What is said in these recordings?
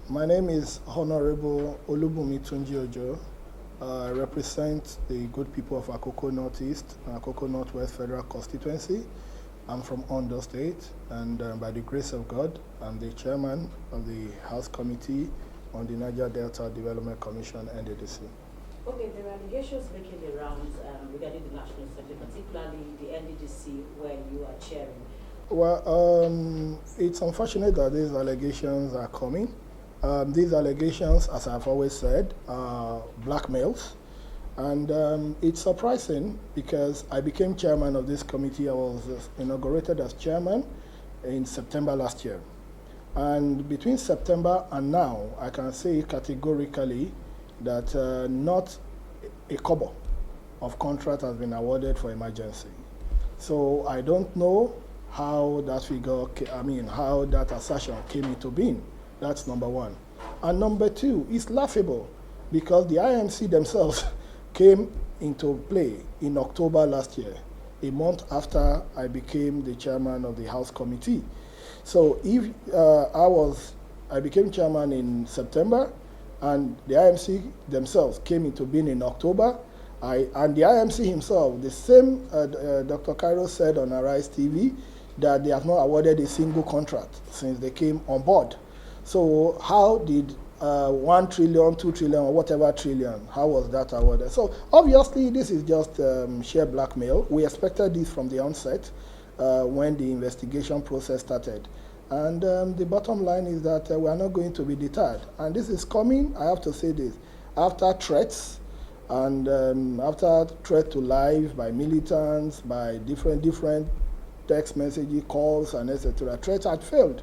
My name is Honorable Olubunmi Tunji-Ojo. I represent the good people of Akoko Northeast and Akoko Northwest Federal Constituency. I'm from Ondo State, and by the grace of God, I'm the chairman of the House Committee on the Niger Delta Development Commission, NDDC. Okay, there are allegations making the rounds regarding the National Assembly, particularly the NDDC, where you are chairing. Well, it's unfortunate that these allegations are coming. These allegations, as I've always said, are blackmails. And it's surprising because I became chairman of this committee. I was inaugurated as chairman in September last year. And between September and now, I can say categorically that not a kobo of contract has been awarded for emergency. So I don't know how that figure, how that assertion came into being. That's number one. And number two, it's laughable because the IMC themselves came into play in October last year, a month after I became the chairman of the House Committee. So if I became chairman in September, and the IMC themselves came into being in October, and the IMC himself, the same Dr. Cairo said on Arise TV that they have not awarded a single contract since they came on board. So how did 1 trillion, 2 trillion, or whatever trillion, how was that awarded? So obviously this is just sheer blackmail. We expected this from the onset when the investigation process started. And the bottom line is that we are not going to be deterred. And this is coming, I have to say this, after threats and after threat to life by militants, by different text messages, calls, and etc. Threats had failed.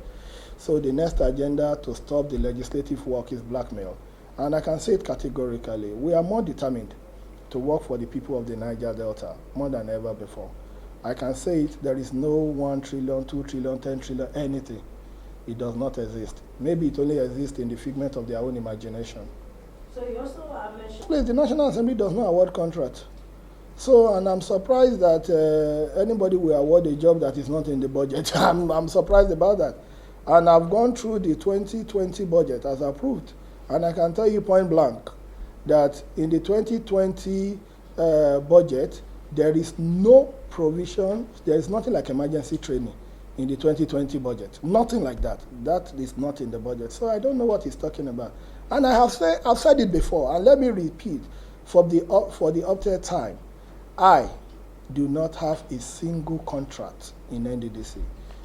So the next agenda to stop the legislative work is blackmail. And I can say it categorically, we are more determined to work for the people of the Niger Delta more than ever before. I can say it, there is no 1 trillion, 2 trillion, 10 trillion, anything. It does not exist. Maybe it only exists in the figment of their own imagination. So you also mentioned... Please, the National Assembly does not award contracts. So, and I'm surprised that anybody will award a job that is not in the budget. I'm surprised about that. And I've gone through the 2020 budget as approved. And I can tell you point blank that in the 2020 budget, there is no provision, there is nothing like emergency training in the 2020 budget. Nothing like that. That is not in the budget. So I don't know what he's talking about. And I've said it before, and let me repeat for the up time. I do not have a single contract in NDDC.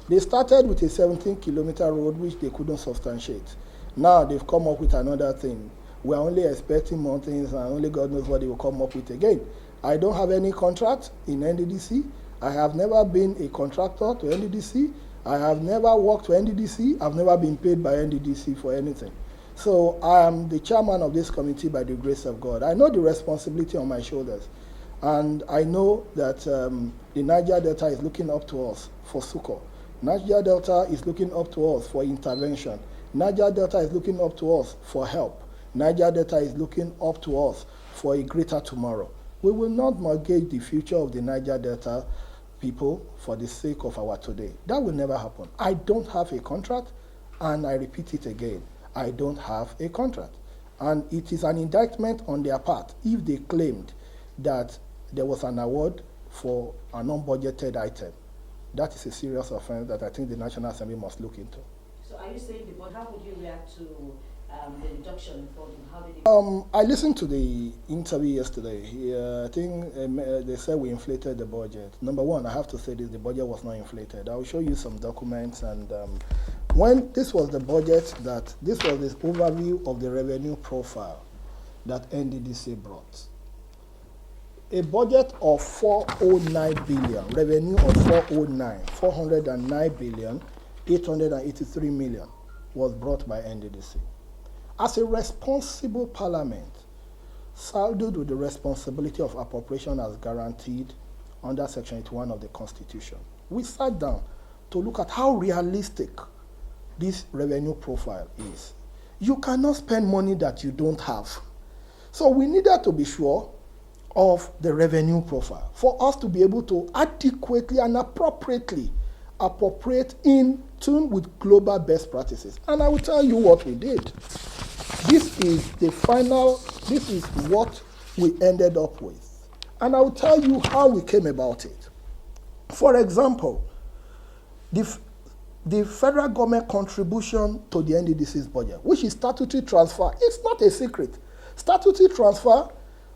They started with a 17-kilometer road which they couldn't substantiate. Now they've come up with another thing. We're only expecting more things, and only God knows what they will come up with again. I don't have any contract in NDDC. I have never been a contractor to NDDC. I have never worked for NDDC. I've never been paid by NDDC for anything. So I am the chairman of this committee by the grace of God. I know the responsibility on my shoulders. And I know that the Niger Delta is looking up to us for succor. Niger Delta is looking up to us for intervention. Niger Delta is looking up to us for help. Niger Delta is looking up to us for a greater tomorrow. We will not mortgage the future of the Niger Delta people for the sake of our today. That will never happen. I don't have a contract, and I repeat it again. I don't have a contract. And it is an indictment on their part if they claimed that there was an award for an unbudgeted item. That is a serious offense that I think the National Assembly must look into. So are you saying, but how would you react to the reduction in funding? How did it... I listened to the interview yesterday. I think they said we inflated the budget. Number one, I have to say this, the budget was not inflated. I will show you some documents. And when this was the budget, this was this overview of the revenue profile that NDDC brought. A budget of 409 billion, revenue of 409 billion, 883 million was brought by NDDC. As a responsible parliament, saddled with the responsibility of appropriation as guaranteed under Section 81 of the Constitution, we sat down to look at how realistic this revenue profile is. You cannot spend money that you don't have. So we needed to be sure of the revenue profile for us to be able to adequately and appropriately appropriate in tune with global best practices. And I will tell you what we did. This is what we ended up with. And I will tell you how we came about it. For example, the federal government contribution to the NDDC's budget, which is statutory transfer, it's not a secret. Statutory transfer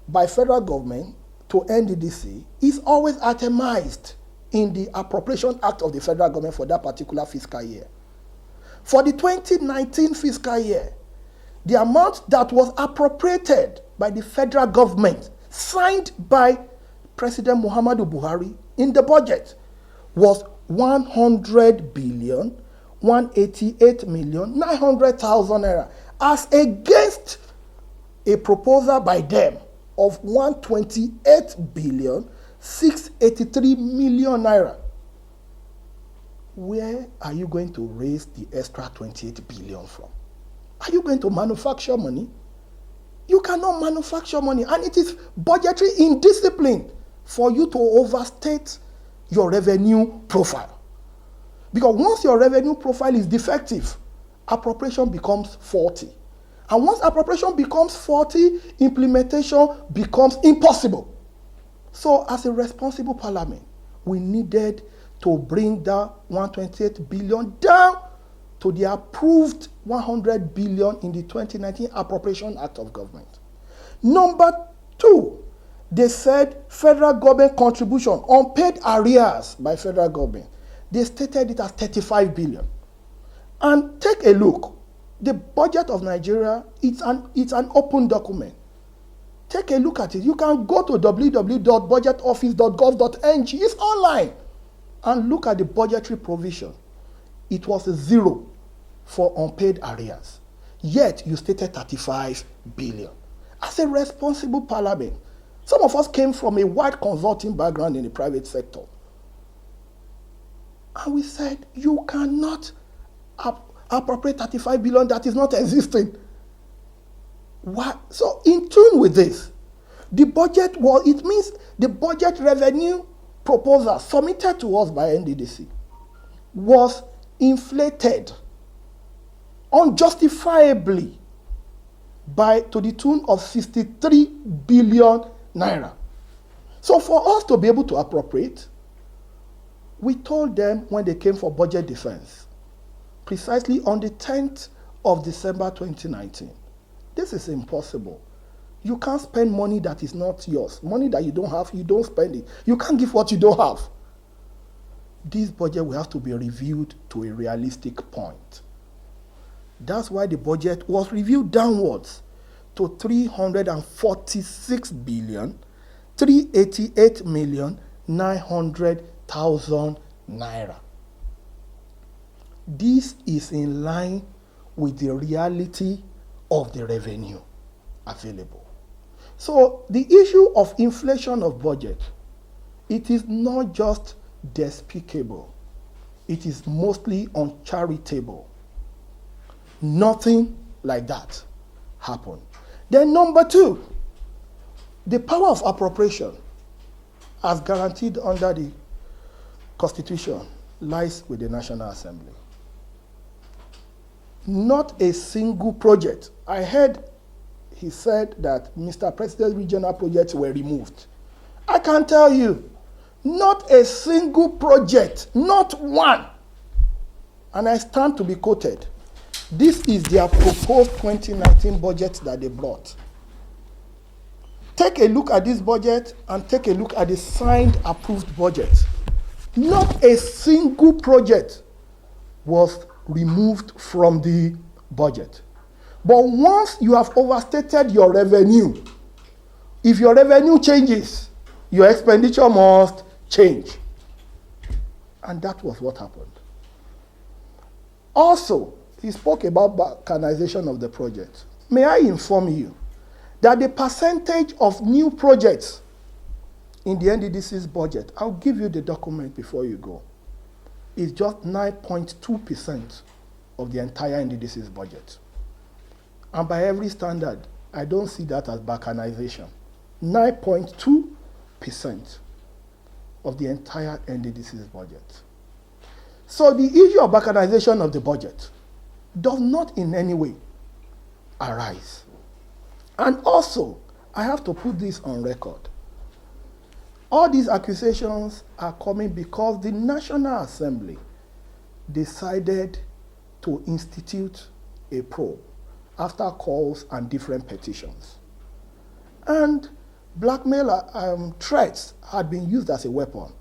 by federal government to NDDC is always itemized in the Appropriation Act of the federal government for that particular fiscal year. For the 2019 fiscal year, the amount that was appropriated by the federal government, signed by President Muhammadu Buhari in the budget, was 100,188,900,000 naira, as against a proposal by them of 128,683,000,000 naira. Where are you going to raise the extra 28 billion from? Are you going to manufacture money? You cannot manufacture money, and it is budgetary indiscipline for you to overstate your revenue profile. Because once your revenue profile is defective, appropriation becomes faulty. And once appropriation becomes faulty, implementation becomes impossible. So as a responsible parliament, we needed to bring that 128 billion down to the approved 100 billion in the 2019 Appropriation Act of Government. Number two, they said federal government contribution, unpaid arrears by federal government. They stated it as 35 billion. And take a look. The budget of Nigeria, it's an open document. Take a look at it. You can go to www.budgetoffice.gov.ng. It's online. And look at the budgetary provision. It was 0 for unpaid arrears. Yet you stated 35 billion. As a responsible parliament, some of us came from a wide consulting background in the private sector. And we said, you cannot appropriate 35 billion that is not existing. Why? So in tune with this, the budget it means the budget revenue proposal submitted to us by NDDC was inflated unjustifiably to the tune of 63 billion naira. So for us to be able to appropriate, we told them when they came for budget defense, precisely on the 10th of December 2019, this is impossible. You can't spend money that is not yours. Money that you don't have, you don't spend it. You can't give what you don't have. This budget will have to be reviewed to a realistic point. That's why the budget was reviewed downwards to 346,388,900,000 naira. This is in line with the reality of the revenue available. So the issue of inflation of budget, it is not just despicable, it is mostly uncharitable. Nothing like that happened. Then number two, the power of appropriation as guaranteed under the Constitution lies with the National Assembly. Not a single project. I heard he said that Mr. President's regional projects were removed. I can tell you, not a single project, not one. And I stand to be quoted. This is their proposed 2019 budget that they brought. Take a look at this budget and take a look at the signed approved budget. Not a single project was removed from the budget. But once you have overstated your revenue, if your revenue changes, your expenditure must change. And that was what happened. Also, he spoke about balkanization of the project. May I inform you that the percentage of new projects in the NDDC's budget, I'll give you the document before you go, is just 9.2% of the entire NDDC's budget. And by every standard, I don't see that as balkanization. 9.2% of the entire NDDC's budget. So the issue of balkanization of the budget does not in any way arise. And also, I have to put this on record. All these accusations are coming because the National Assembly decided to institute a probe after calls and different petitions. And blackmail threats had been used as a weapon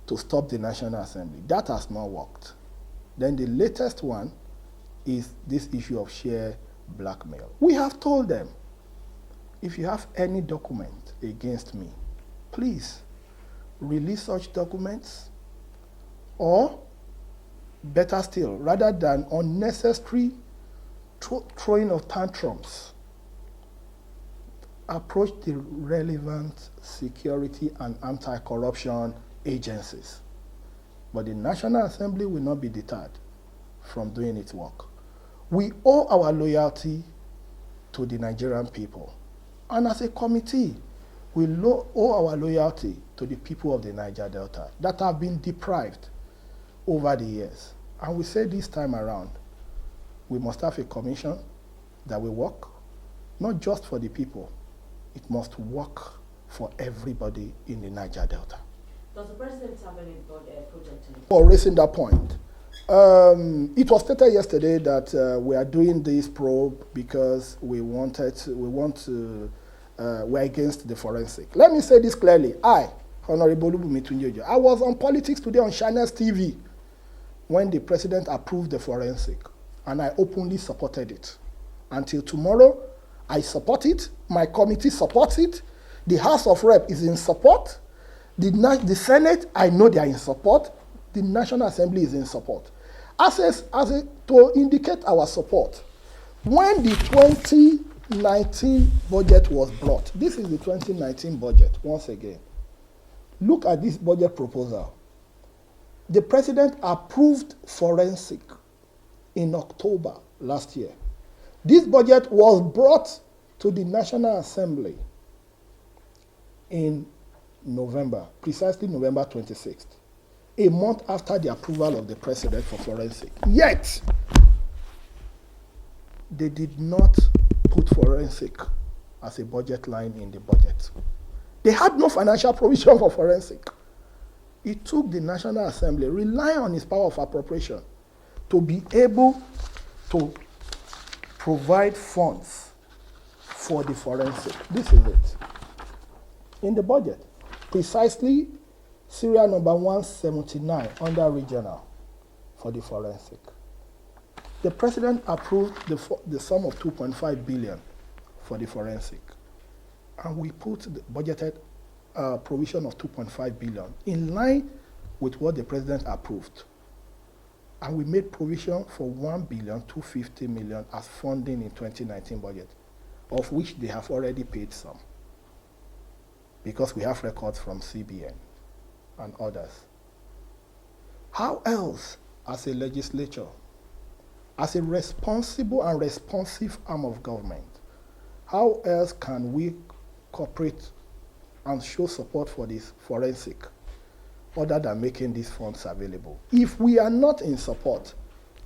to stop the National Assembly. That has not worked. Then the latest one is this issue of sheer blackmail. We have told them, if you have any document against me, please release such documents, or better still, rather than unnecessary throwing of tantrums, approach the relevant security and anti-corruption agencies. But the National Assembly will not be deterred from doing its work. We owe our loyalty to the Nigerian people. And as a committee, we owe our loyalty to the people of the Niger Delta that have been deprived over the years. And we say this time around, we must have a commission that will work, not just for the people, it must work for everybody in the Niger Delta. Does the president have any project in it? For raising that point, it was stated yesterday that we are doing this probe because we're against the forensic. Let me say this clearly. I, Honorable Olubunmi Tunji-Ojo, I was on Politics Today on Channels TV when the president approved the forensic, and I openly supported it. Until tomorrow, I support it, my committee supports it, the House of Rep is in support, the Senate, I know they are in support, the National Assembly is in support. To indicate our support, when the 2019 budget was brought, this is the 2019 budget, once again, look at this budget proposal. The president approved forensic in October last year. This budget was brought to the National Assembly in November, precisely November 26th, a month after the approval of the president for forensic. Yet, they did not put forensic as a budget line in the budget. They had no financial provision for forensic. It took the National Assembly, relying on its power of appropriation, to be able to provide funds for the forensic. This is it. In the budget, precisely serial number 179 under regional for the forensic. The president approved the sum of 2.5 billion for the forensic. And we put the budgeted provision of 2.5 billion in line with what the president approved. And we made provision for 1,250 million as funding in 2019 budget, of which they have already paid some, because we have records from CBN and others. How else, as a legislature, as a responsible and responsive arm of government, how else can we cooperate and show support for this forensic other than making these funds available? If we are not in support,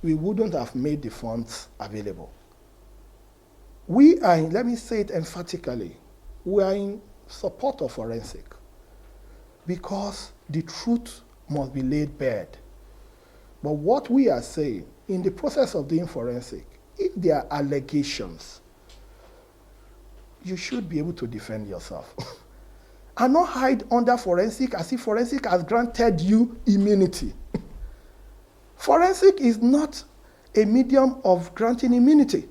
we wouldn't have made the funds available. We are, let me say it emphatically, we are in support of forensic because the truth must be laid bare. But what we are saying, in the process of doing forensic, if there are allegations, you should be able to defend yourself. And not hide under forensic as if forensic has granted you immunity. Forensic is not a medium of granting immunity.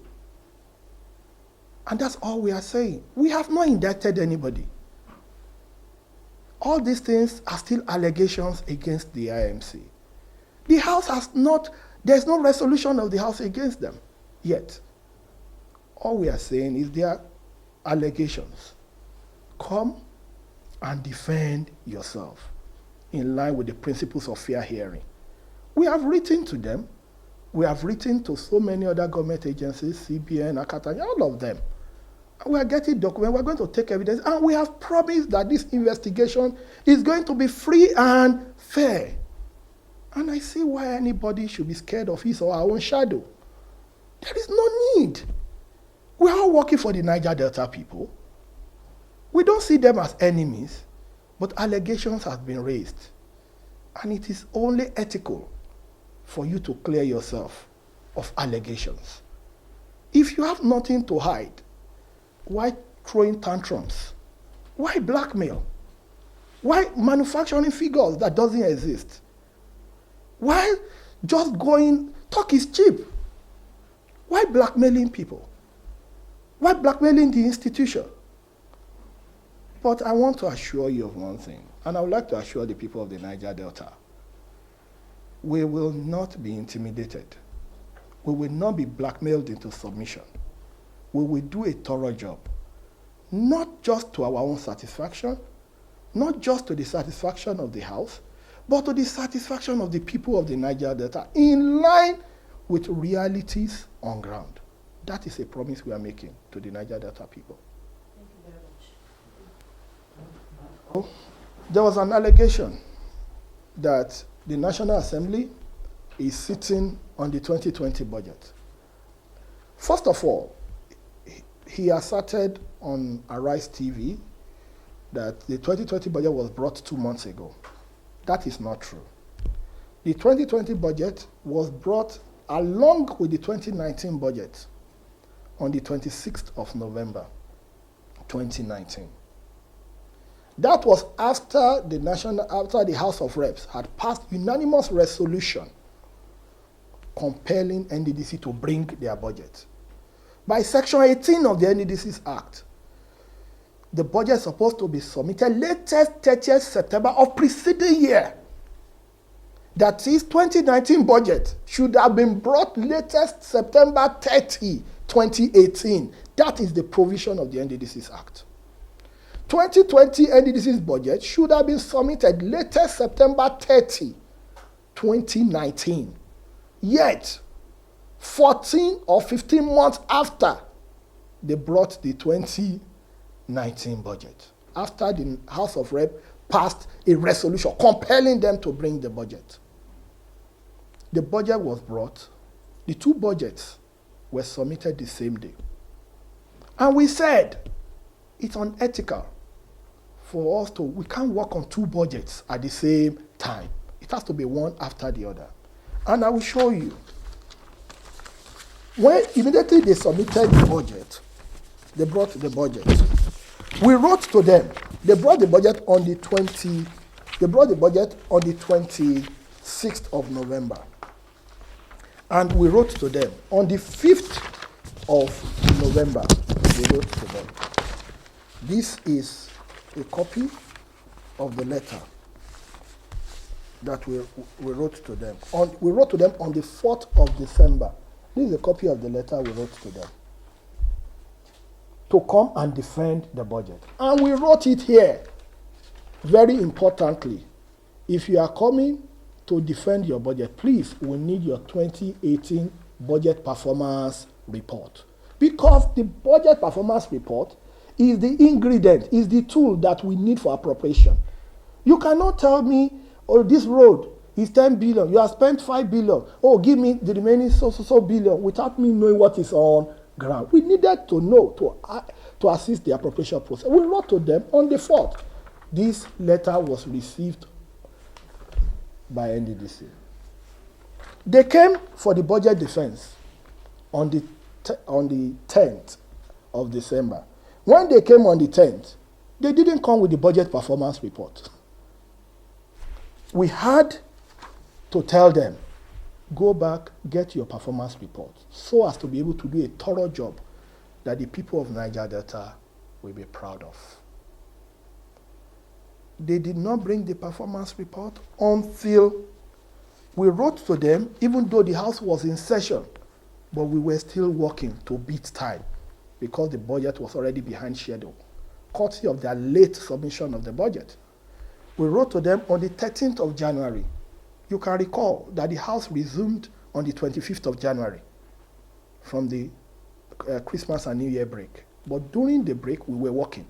And that's all we are saying. We have not indicted anybody. All these things are still allegations against the IMC. The House has not, there's no resolution of the House against them yet. All we are saying is there are allegations. Come and defend yourself in line with the principles of fair hearing. We have written to them. We have written to so many other government agencies, CBN, Akata, all of them. We are getting documents. We're going to take evidence. And we have promised that this investigation is going to be free and fair. And I see why anybody should be scared of his or her own shadow. There is no need. We are all working for the Niger Delta people. We don't see them as enemies, but allegations have been raised. And it is only ethical for you to clear yourself of allegations. If you have nothing to hide, why throwing tantrums? Why blackmail? Why manufacturing figures that doesn't exist? Why just going, talk is cheap? Why blackmailing people? Why blackmailing the institution? But I want to assure you of one thing, and I would like to assure the people of the Niger Delta. We will not be intimidated. We will not be blackmailed into submission. We will do a thorough job, not just to our own satisfaction, not just to the satisfaction of the House, but to the satisfaction of the people of the Niger Delta, in line with realities on ground. That is a promise we are making to the Niger Delta people. Thank you very much. There was an allegation that the National Assembly is sitting on the 2020 budget. First of all, he asserted on Arise TV that the 2020 budget was brought 2 months ago. That is not true. The 2020 budget was brought along with the 2019 budget on the 26th of November, 2019. That was after the House of Reps had passed unanimous resolution compelling NDDC to bring their budget. By Section 18 of the NDDC's Act, the budget is supposed to be submitted latest 30th September of preceding year. That is, 2019 budget should have been brought latest September 30, 2018. That is the provision of the NDDC's Act. 2020 NDDC's budget should have been submitted latest September 30, 2019. Yet, 14 or 15 months after they brought the 2019 budget, after the House of Rep passed a resolution compelling them to bring the budget. The budget was brought. The two budgets were submitted the same day. And we said it's unethical for us to, we can't work on two budgets at the same time. It has to be one after the other. And I will show you. When immediately they submitted the budget, they brought the budget. We wrote to them. They brought the budget on the 26th of November. And we wrote to them on the 5th of November. We wrote to them. This is a copy of the letter that we wrote to them. We wrote to them on the 4th of December. This is a copy of the letter we wrote to them to come and defend the budget. And we wrote it here. Very importantly, if you are coming to defend your budget, please, we need your 2018 budget performance report. Because the budget performance report is the ingredient, is the tool that we need for appropriation. You cannot tell me, oh, this road is 10 billion, you have spent 5 billion, oh, give me the remaining so billion, without me knowing what is on ground. We needed to know, to assist the appropriation process. We wrote to them on the 4th. This letter was received by NDDC. They came for the budget defense on the 10th of December. When they came on the 10th, they didn't come with the budget performance report. We had to tell them, go back, get your performance report, so as to be able to do a thorough job that the people of Niger Delta will be proud of. They did not bring the performance report until we wrote to them, even though the House was in session, but we were still working to beat time because the budget was already behind schedule, courtesy of their late submission of the budget. We wrote to them on the 13th of January. You can recall that the House resumed on the 25th of January from the Christmas and New Year break. But during the break, we were working.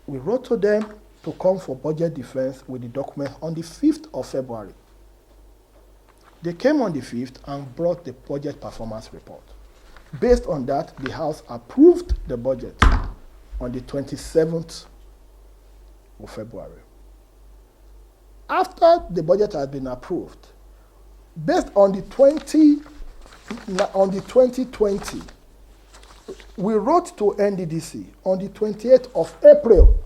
We wrote to them to come for budget defense with the document on the 5th of February. They came on the 5th and brought the budget performance report. Based on that, the House approved the budget on the 27th of February. After the budget has been approved, based on the 2020, we wrote to NDDC on the 28th of April.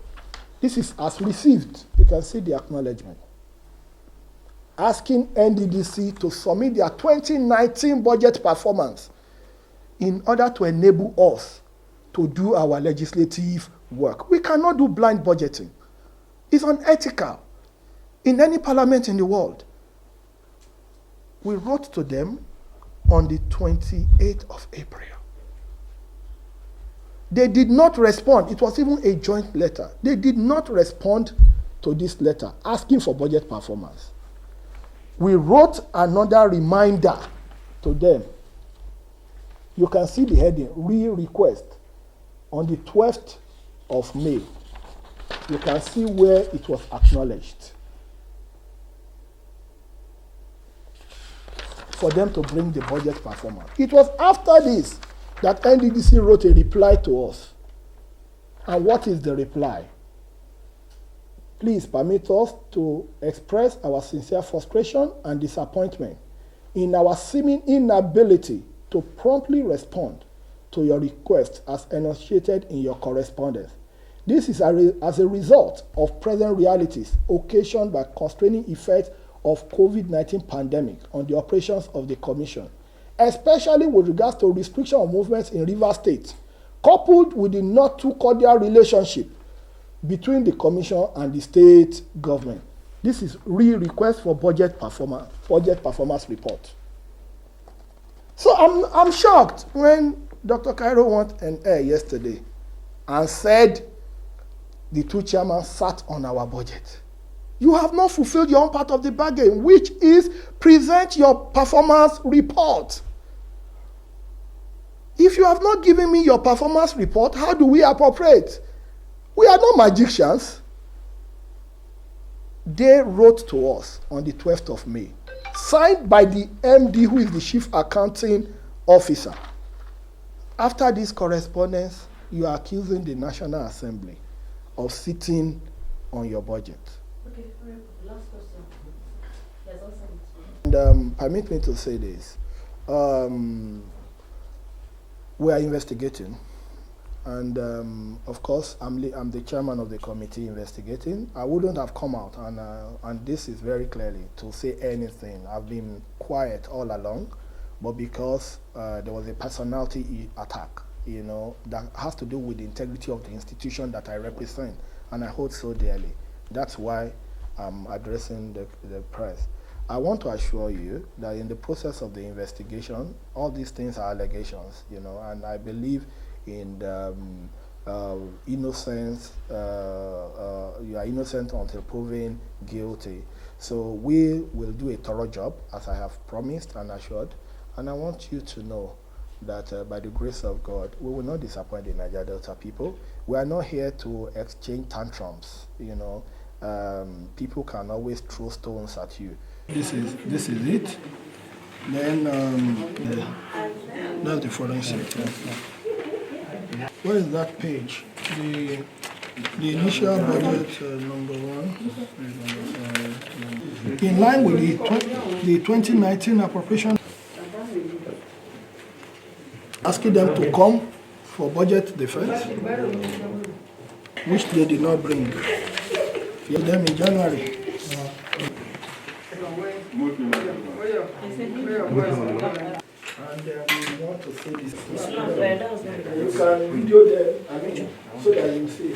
This is as received. You can see the acknowledgement. Asking NDDC to submit their 2019 budget performance in order to enable us to do our legislative work. We cannot do blind budgeting. It's unethical in any parliament in the world. We wrote to them on the 28th of April. They did not respond. It was even a joint letter. They did not respond to this letter asking for budget performance. We wrote another reminder to them. You can see the heading, re-request, on the 12th of May. You can see where it was acknowledged for them to bring the budget performance. It was after this that NDDC wrote a reply to us. And what is the reply? Please permit us to express our sincere frustration and disappointment in our seeming inability to promptly respond to your request as enunciated in your correspondence. This is as a result of present realities occasioned by constraining effects of COVID-19 pandemic on the operations of the Commission, especially with regards to restriction of movements in Rivers State, coupled with the not too cordial relationship between the Commission and the state government. This is request for budget performance report. So I'm shocked when Dr. Cairo went on air yesterday and said the two chairmen sat on our budget. You have not fulfilled your own part of the bargain, which is present your performance report. If you have not given me your performance report, how do we appropriate? We are not magicians. They wrote to us on the 12th of May, signed by the MD, who is the Chief Accounting Officer. After this correspondence, you are accusing the National Assembly of sitting on your budget. Okay, last question. Yes, also. And permit me to say this. We are investigating. And of course, I'm the chairman of the committee investigating. I wouldn't have come out, and this is very clearly, to say anything. I've been quiet all along, but because there was a personality attack, that has to do with the integrity of the institution that I represent, and I hold so dearly. That's why I'm addressing the press. I want to assure you that in the process of the investigation, all these things are allegations, and I believe in the innocence. You are innocent until proven guilty. So we will do a thorough job, as I have promised and assured. And I want you to know that by the grace of God, we will not disappoint the Niger Delta people. We are not here to exchange tantrums. People can always throw stones at you. This is it. Then that's the forensic. Where is that page? The initial budget number 1. In line with the 2019 appropriation, asking them to come for budget defense, which they did not bring. For them in January. And we want to see this. You can video them, so that you see.